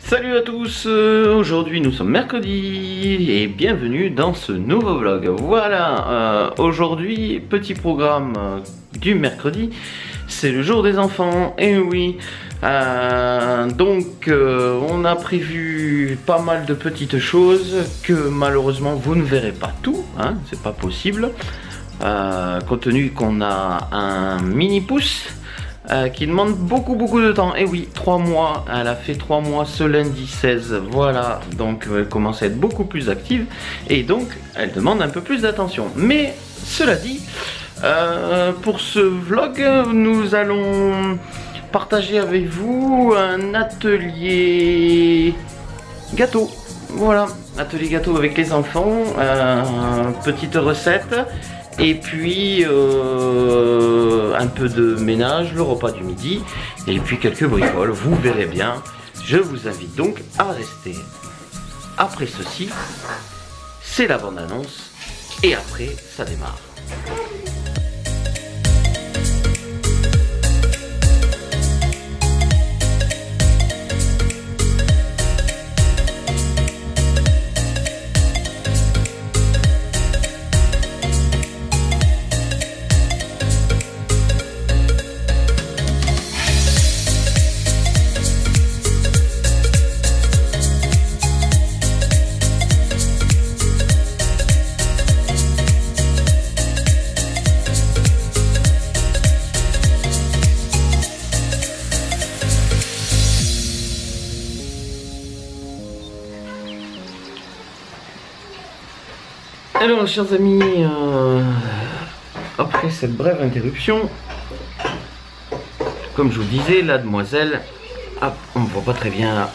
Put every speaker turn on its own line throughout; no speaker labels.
Salut à tous, aujourd'hui nous sommes mercredi et bienvenue dans ce nouveau vlog. Voilà, aujourd'hui petit programme du mercredi, c'est le jour des enfants, et oui. Donc on a prévu pas mal de petites choses que malheureusement vous ne verrez pas tout, hein, c'est pas possible, compte tenu qu'on a un mini pouce. Qui demande beaucoup de temps. Et oui, 3 mois, elle a fait 3 mois ce lundi 16, voilà, donc elle commence à être beaucoup plus active et donc elle demande un peu plus d'attention. Mais cela dit, pour ce vlog, nous allons partager avec vous un atelier gâteau. Voilà, atelier gâteau avec les enfants, petite recette. Et puis un peu de ménage, le repas du midi, et puis quelques bricoles, vous verrez bien. Je vous invite donc à rester. Après ceci, c'est la bande-annonce, et après, ça démarre. Alors chers amis, après cette brève interruption, comme je vous disais, la demoiselle, hop, on ne voit pas très bien là,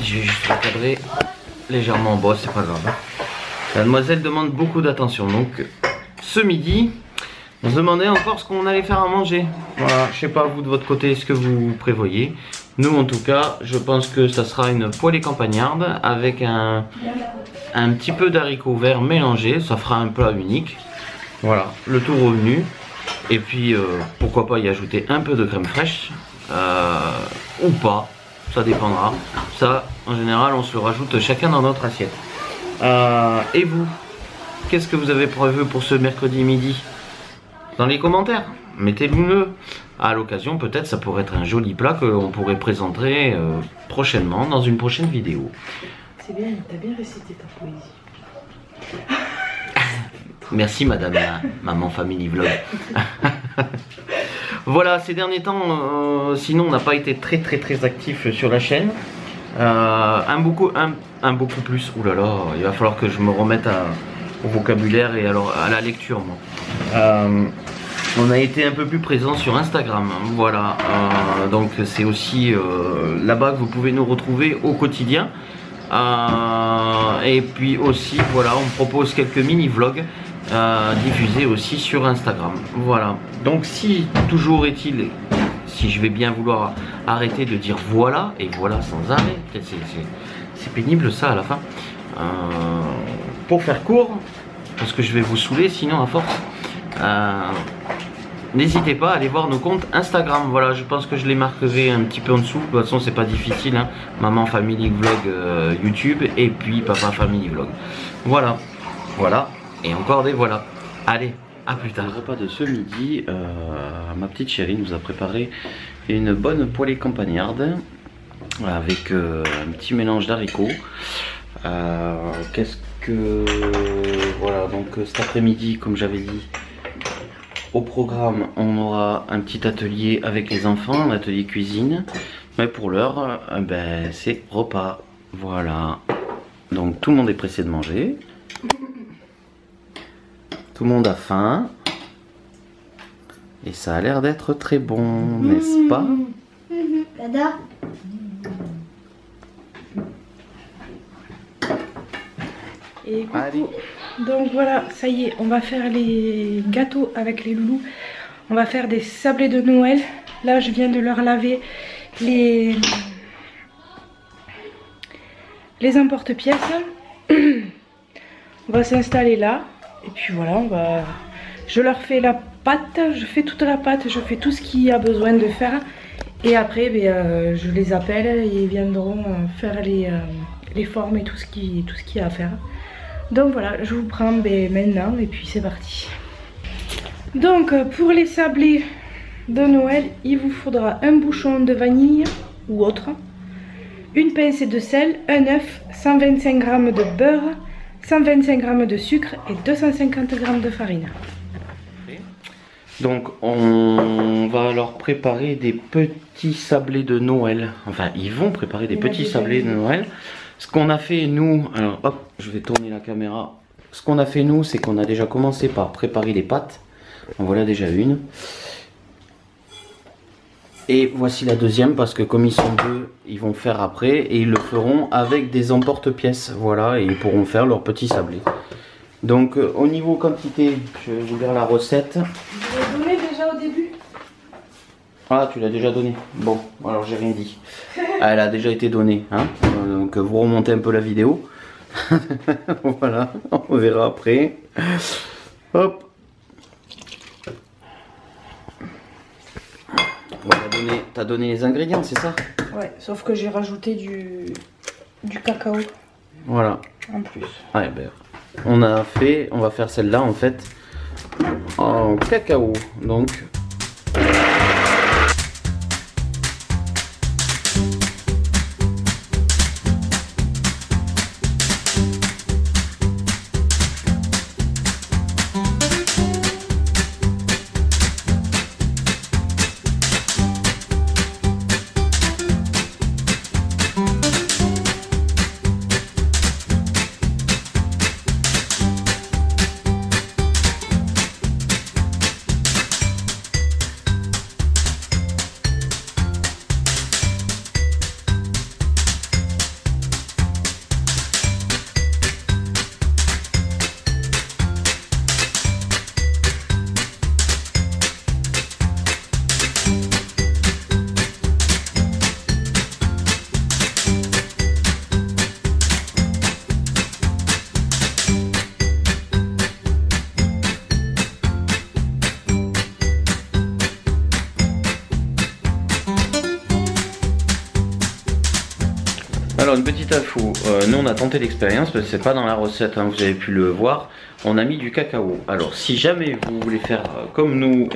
je vais juste recadrer légèrement en bas, c'est pas grave. La demoiselle demande beaucoup d'attention, donc ce midi, on se demandait encore ce qu'on allait faire à manger. Voilà, je sais pas vous de votre côté ce que vous prévoyez. Nous en tout cas, je pense que ça sera une poêlée campagnarde avec un petit peu d'haricots verts mélangés, ça fera un plat unique. Voilà, le tout revenu. Et puis pourquoi pas y ajouter un peu de crème fraîche ou pas, ça dépendra. Ça en général on se le rajoute chacun dans notre assiette. Et vous, qu'est-ce que vous avez prévu pour ce mercredi midi? Dans les commentaires, mettez-le. À l'occasion, peut-être ça pourrait être un joli plat qu'on pourrait présenter prochainement dans une prochaine vidéo.
C'est bien, t'as bien récité ta poésie.
Merci madame la maman family vlog. Voilà, ces derniers temps, sinon on n'a pas été très actif sur la chaîne. Un beaucoup plus, oulala, il va falloir que je me remette au vocabulaire et alors à la lecture moi. On a été un peu plus présent sur Instagram, voilà, donc c'est aussi là-bas que vous pouvez nous retrouver au quotidien. Et puis aussi, voilà, on propose quelques mini-vlogs diffusés aussi sur Instagram. Voilà, donc si toujours est-il, si je vais bien vouloir arrêter de dire voilà, et voilà sans arrêt, c'est pénible ça à la fin. Pour faire court, parce que je vais vous saouler sinon à force. N'hésitez pas à aller voir nos comptes Instagram. Voilà, je pense que je les marquerai un petit peu en dessous. De toute façon, c'est pas difficile, hein. Maman Family Vlog YouTube et puis Papa Family Vlog. Voilà, voilà et encore des voilà. Allez, à plus tard. Le repas de ce midi, ma petite chérie nous a préparé une bonne poêlée campagnarde avec un petit mélange d'haricots. Qu'est-ce que voilà, donc cet après-midi, comme j'avais dit. Au programme, on aura un petit atelier avec les enfants, un atelier cuisine. Mais pour l'heure, ben, c'est repas. Voilà. Donc tout le monde est pressé de manger. Tout le monde a faim. Et ça a l'air d'être très bon, n'est-ce pas?
Dada.
Et coucou.
Allez.
Donc voilà, ça y est, on va faire les gâteaux avec les loulous. On va faire des sablés de Noël. Là, je viens de leur laver les emporte-pièces. On va s'installer là. Et puis voilà, je leur fais la pâte. Je fais toute la pâte. Je fais tout ce qu'il y a besoin de faire. Et après, je les appelle et ils viendront faire les formes et tout ce qu'il y a à faire. Donc voilà, je vous prends maintenant et puis c'est parti. Donc pour les sablés de Noël, il vous faudra un bouchon de vanille ou autre, une pincée de sel, un œuf, 125 g de beurre, 125 g de sucre et 250 g de farine.
Donc on va leur préparer des petits sablés de Noël. Enfin, ils vont préparer des petits sablés de Noël. Ce qu'on a fait nous, alors hop, je vais tourner la caméra. Ce qu'on a fait nous, c'est qu'on a déjà commencé par préparer les pâtes. En voilà déjà une. Et voici la deuxième, parce que comme ils sont deux, ils vont faire après. Et ils le feront avec des emporte-pièces. Voilà, et ils pourront faire leurs petits sablés. Donc au niveau quantité, je vais vous dire la recette.
Je l'ai donné déjà au début.
Ah, tu l'as déjà donné. Bon, alors j'ai rien dit. Elle a déjà été donnée, hein. Donc vous remontez un peu la vidéo. Voilà, on verra après. Hop. Voilà, t'as donné les ingrédients, c'est ça?
Ouais, sauf que j'ai rajouté du cacao.
Voilà.
En plus.
Ouais, ben, on va faire celle-là en fait en cacao. Donc. Alors une petite info, nous on a tenté l'expérience parce que c'est pas dans la recette, hein, vous avez pu le voir, on a mis du cacao. Alors si jamais vous voulez faire comme nous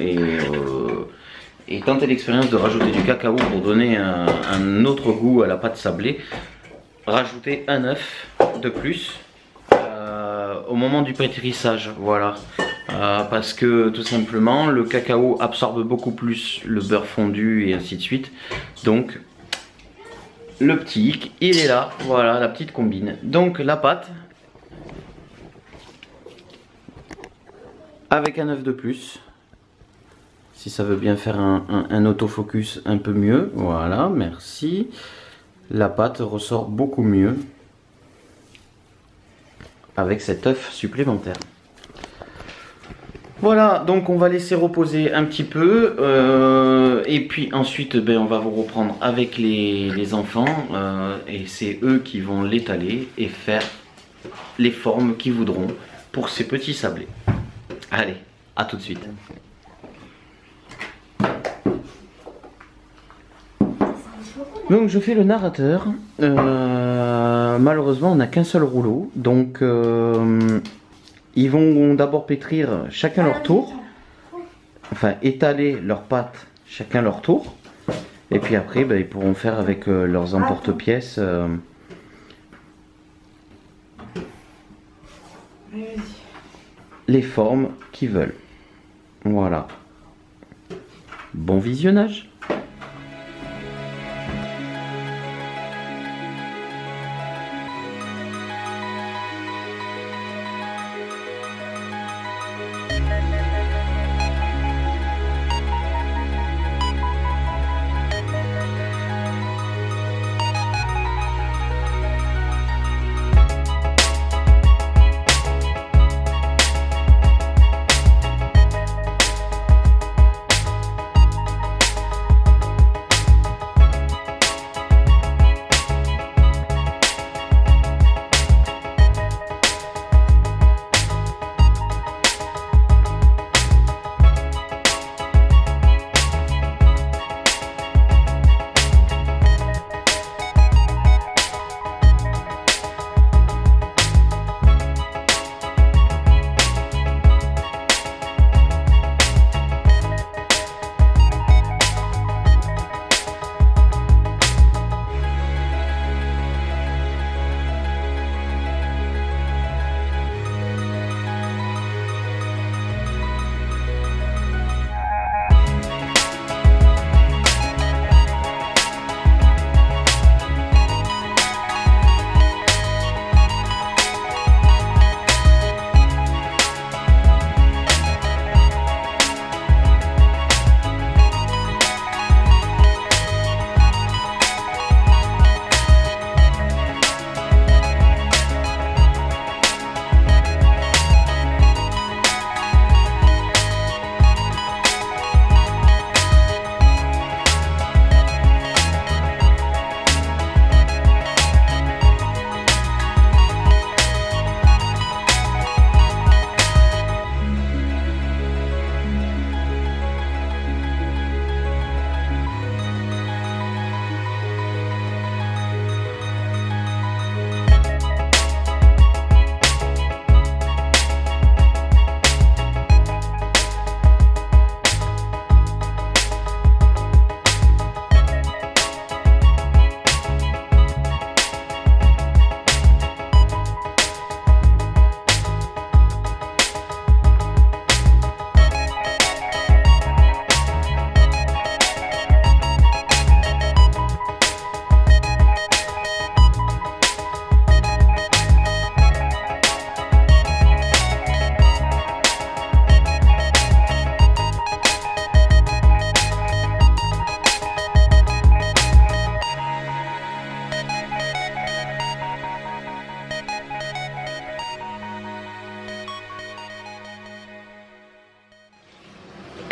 et tenter l'expérience de rajouter du cacao pour donner un autre goût à la pâte sablée, rajoutez un œuf de plus au moment du pétrissage, voilà. Parce que tout simplement le cacao absorbe beaucoup plus le beurre fondu et ainsi de suite, donc le petit hic, il est là, voilà la petite combine. Donc la pâte avec un œuf de plus, si ça veut bien faire un autofocus un peu mieux, voilà, merci. La pâte ressort beaucoup mieux avec cet œuf supplémentaire. Voilà, donc on va laisser reposer un petit peu et puis ensuite on va vous reprendre avec les enfants et c'est eux qui vont l'étaler et faire les formes qu'ils voudront pour ces petits sablés. Allez, à tout de suite. Donc je fais le narrateur, malheureusement on n'a qu'un seul rouleau, donc ils vont d'abord pétrir chacun leur tour, enfin étaler leurs pâtes chacun leur tour, et puis après ils pourront faire avec leurs emporte-pièces les formes qu'ils veulent. Voilà. Bon visionnage.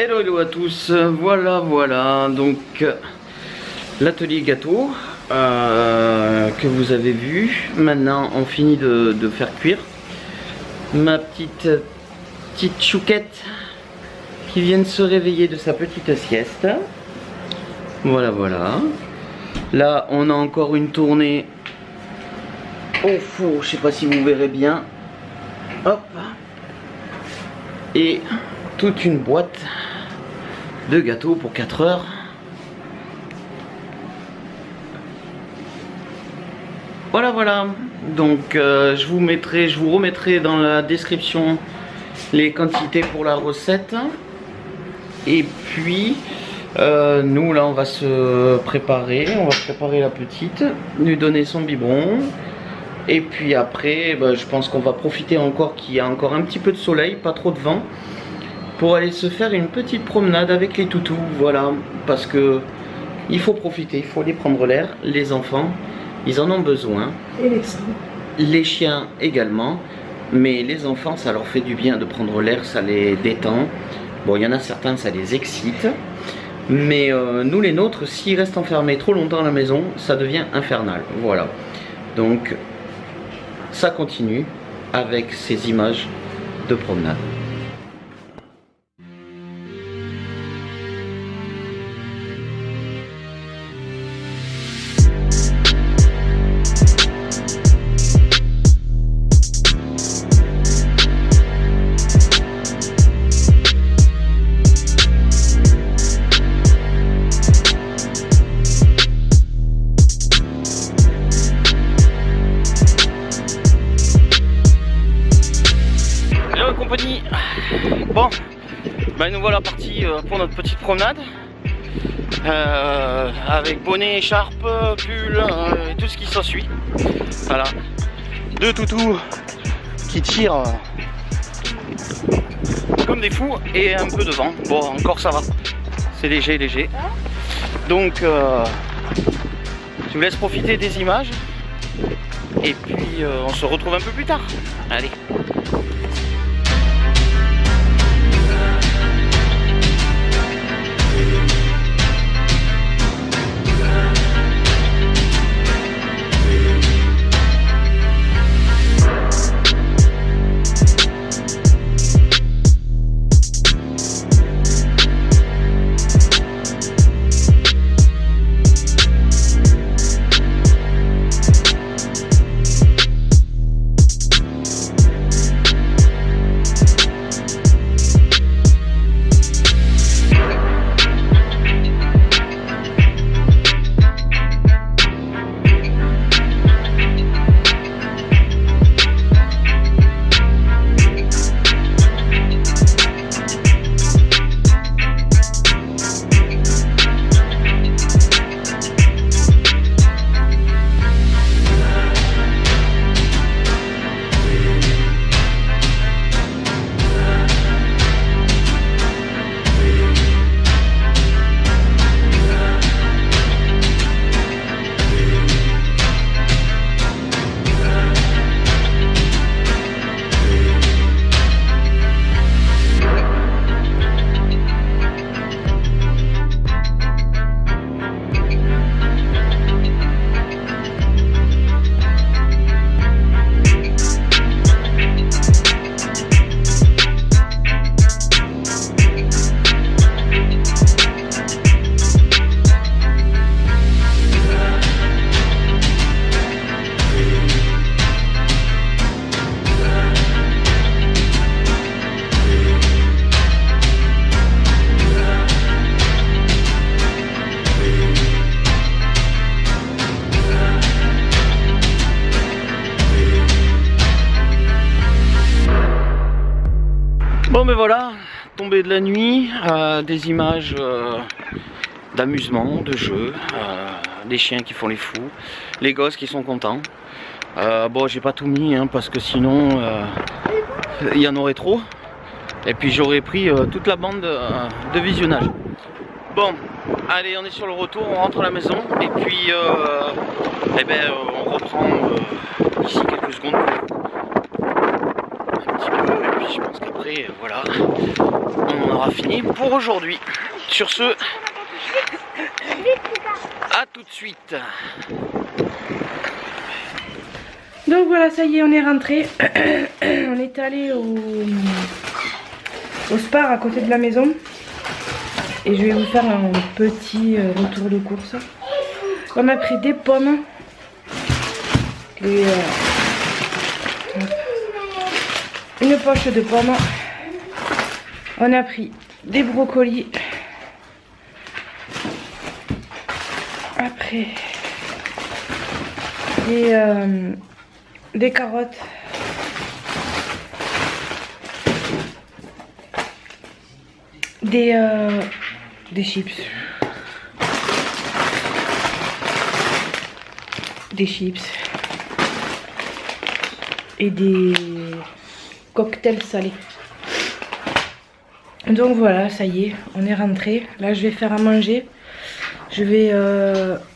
Hello hello à tous, voilà donc l'atelier gâteau que vous avez vu. Maintenant on finit de faire cuire ma petite chouquette qui vient de se réveiller de sa petite sieste. Voilà. Là on a encore une tournée au four, je sais pas si vous verrez bien. Hop. Et toute une boîte de gâteaux pour 4 heures. Voilà. Donc je vous remettrai dans la description les quantités pour la recette. Et puis nous là on va se préparer. On va préparer la petite, lui donner son biberon. Et puis après je pense qu'on va profiter encore qu'il y a encore un petit peu de soleil, pas trop de vent, pour aller se faire une petite promenade avec les toutous. Voilà, parce que il faut profiter, il faut aller prendre l'air. Les enfants, ils en ont besoin.
Et les chiens.
Les chiens également. Mais les enfants, ça leur fait du bien de prendre l'air, ça les détend. Bon, il y en a certains, ça les excite. Mais nous les nôtres, s'ils restent enfermés trop longtemps à la maison, ça devient infernal. Voilà. Donc ça continue avec ces images de promenade. Bon, nous voilà partis pour notre petite promenade avec bonnet, écharpe, pull et tout ce qui s'ensuit. Voilà, 2 toutous qui tirent comme des fous et un peu de vent. Bon, encore ça va, c'est léger. Donc je vous laisse profiter des images et puis on se retrouve un peu plus tard. Allez. Bon mais voilà, tombée de la nuit, des images d'amusement, de jeu, des chiens qui font les fous, les gosses qui sont contents. Bon, j'ai pas tout mis parce que sinon il y en aurait trop. Et puis j'aurais pris toute la bande de visionnage. Bon, allez, on est sur le retour, on rentre à la maison et puis on reprend d'ici quelques secondes. Un petit peu, et puis je pense qu'après Et voilà, on aura fini pour aujourd'hui. Sur ce, à tout de suite.
Donc voilà, ça y est, on est rentré. On est allé au Spar à côté de la maison. Et je vais vous faire un petit retour de course. On a pris des pommes. Et une poche de pommes. On a pris des brocolis. Après, des carottes. Des chips. Des chips. Et des cocktails salés. Donc voilà, ça y est, on est rentré. Là, je vais faire à manger. Je vais...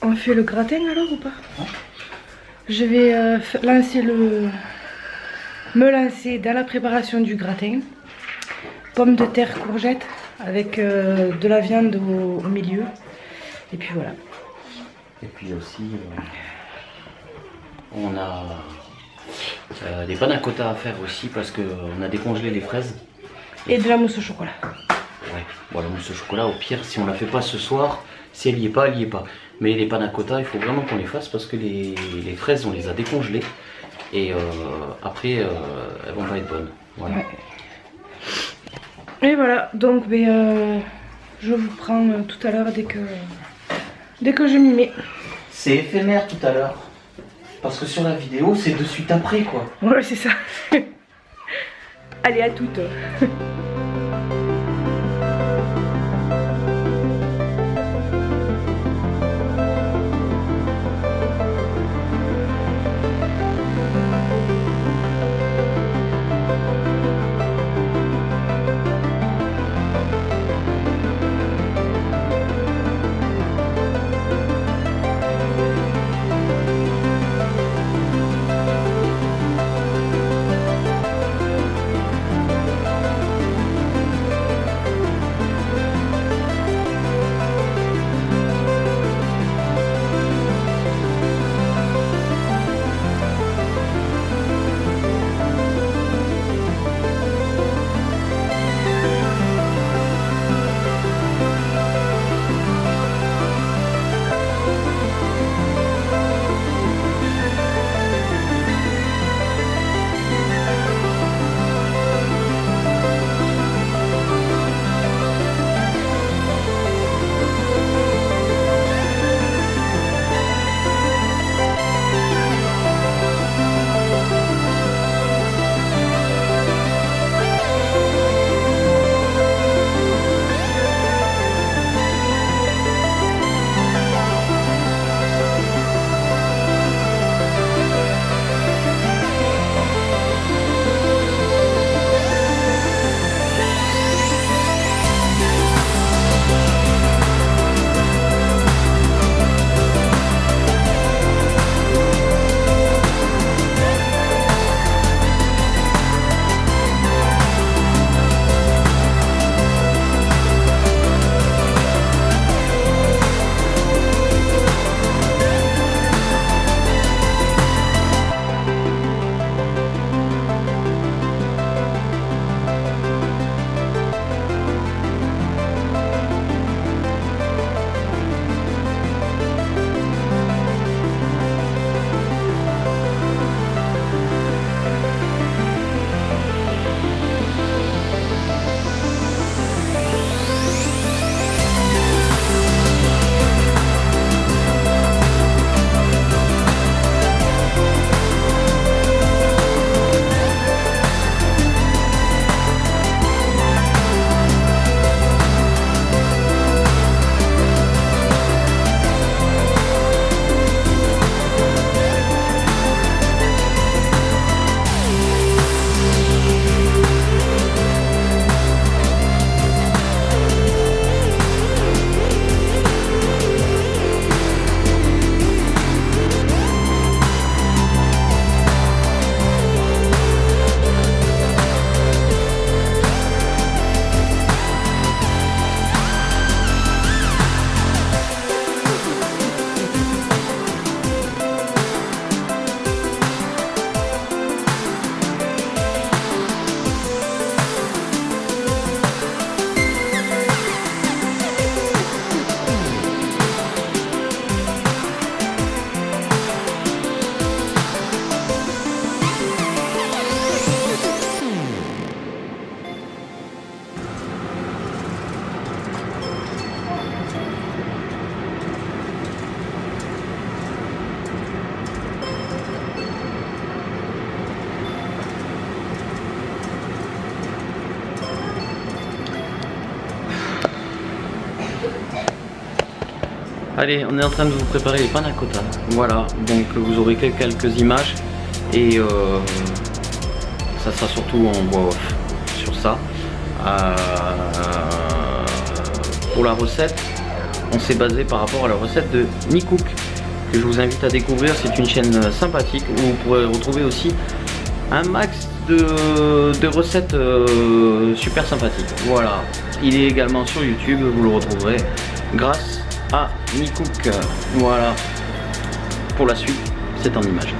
on fait le gratin alors ou pas? Je vais me lancer dans la préparation du gratin. Pommes de terre, courgettes avec de la viande au milieu. Et puis voilà.
Et puis aussi, on a des panna cotta à faire aussi parce qu'on a décongelé les fraises.
Et de la mousse au chocolat.
Ouais, bon, la mousse au chocolat, au pire, si on la fait pas ce soir, si elle y est pas, elle y est pas. Mais les panna cotta, il faut vraiment qu'on les fasse parce que les fraises, on les a décongelées. Et après, elles vont pas être bonnes. Voilà.
Ouais. Et voilà, donc je vous prends tout à l'heure dès que je m'y mets.
C'est éphémère tout à l'heure. Parce que sur la vidéo, c'est de suite après quoi.
Ouais, c'est ça. Allez, à toutes.
Allez, on est en train de vous préparer les panna cotta. Voilà, donc vous aurez quelques images et ça sera surtout en voix off sur ça. Pour la recette, on s'est basé par rapport à la recette de Nicook que je vous invite à découvrir. C'est une chaîne sympathique où vous pourrez retrouver aussi un max de recettes super sympathiques. Voilà, il est également sur YouTube, vous le retrouverez grâce à Nicook. Voilà, pour la suite, c'est en images.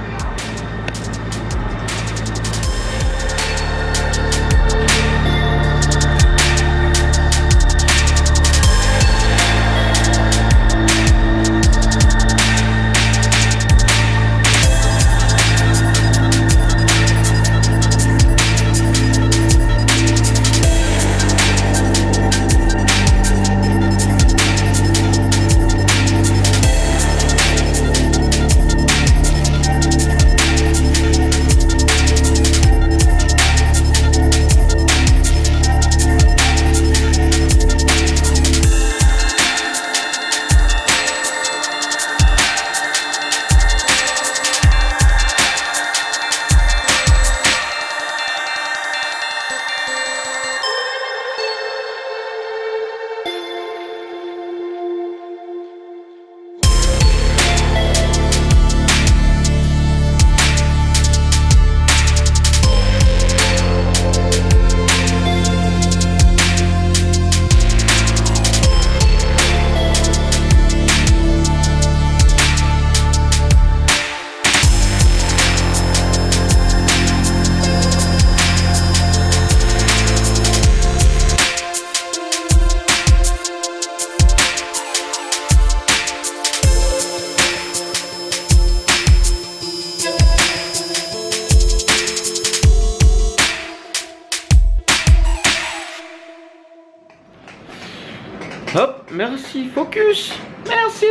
Hop, merci, focus, merci.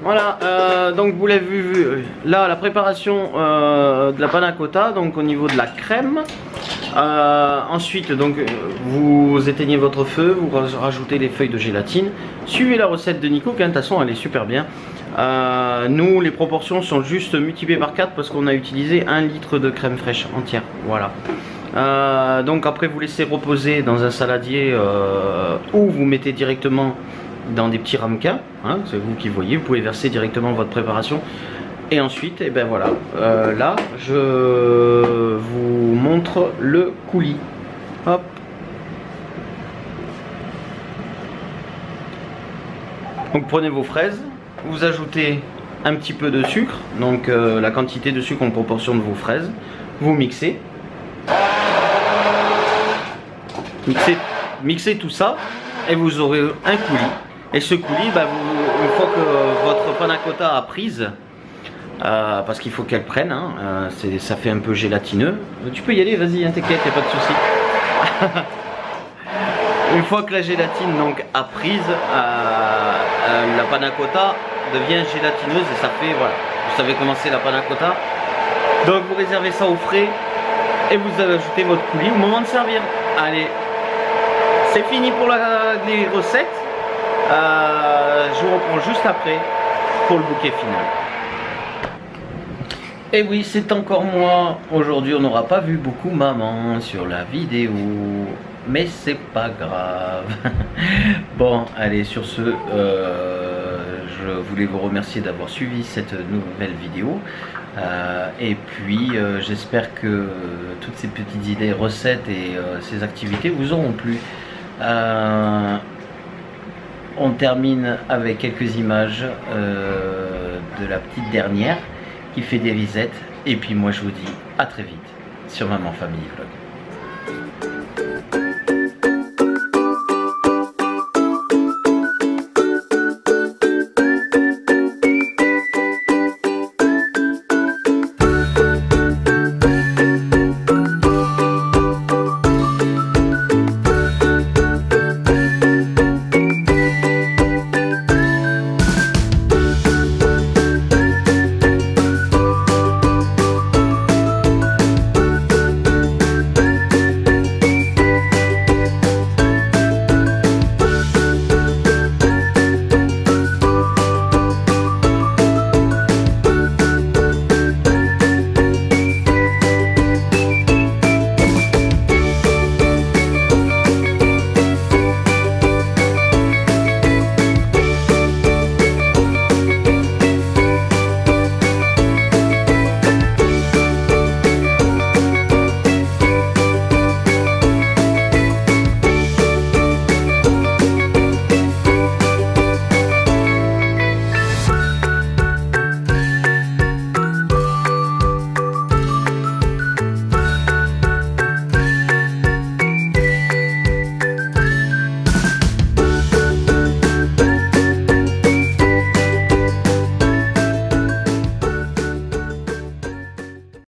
Voilà, donc vous l'avez vu, là la préparation de la panna cotta, donc au niveau de la crème. Ensuite, donc vous éteignez votre feu, vous rajoutez les feuilles de gélatine. Suivez la recette de Nico, de toute façon elle est super bien. Nous, les proportions sont juste multipliées par 4 parce qu'on a utilisé 1 litre de crème fraîche entière. Voilà. Donc après vous laissez reposer dans un saladier ou vous mettez directement dans des petits ramequins, hein, c'est vous qui voyez, vous pouvez verser directement votre préparation et ensuite, et ben voilà, là je vous montre le coulis. Hop. Donc prenez vos fraises, vous ajoutez un petit peu de sucre, donc la quantité de sucre en proportion de vos fraises, vous mixez. Mixez tout ça et vous aurez un coulis. Et ce coulis, bah, une fois que votre panna cotta a prise, parce qu'il faut qu'elle prenne, hein, ça fait un peu gélatineux. Tu peux y aller, vas-y, hein, t'inquiète, y'a pas de souci. Une fois que la gélatine donc a prise, la panna cotta devient gélatineuse et ça fait, voilà, vous savez comment c'est la panna cotta. Donc vous réservez ça au frais et vous ajoutez votre coulis au moment de servir. Allez, c'est fini pour les recettes. Je vous reprends juste après pour le bouquet final. Et oui, c'est encore moi. Aujourd'hui, on n'aura pas vu beaucoup maman sur la vidéo, mais c'est pas grave. Bon, allez, sur ce, je voulais vous remercier d'avoir suivi cette nouvelle vidéo. Et puis j'espère que toutes ces petites idées, recettes et ces activités vous auront plu. On termine avec quelques images de la petite dernière qui fait des risettes. Et puis moi je vous dis à très vite sur Maman Famille Vlog.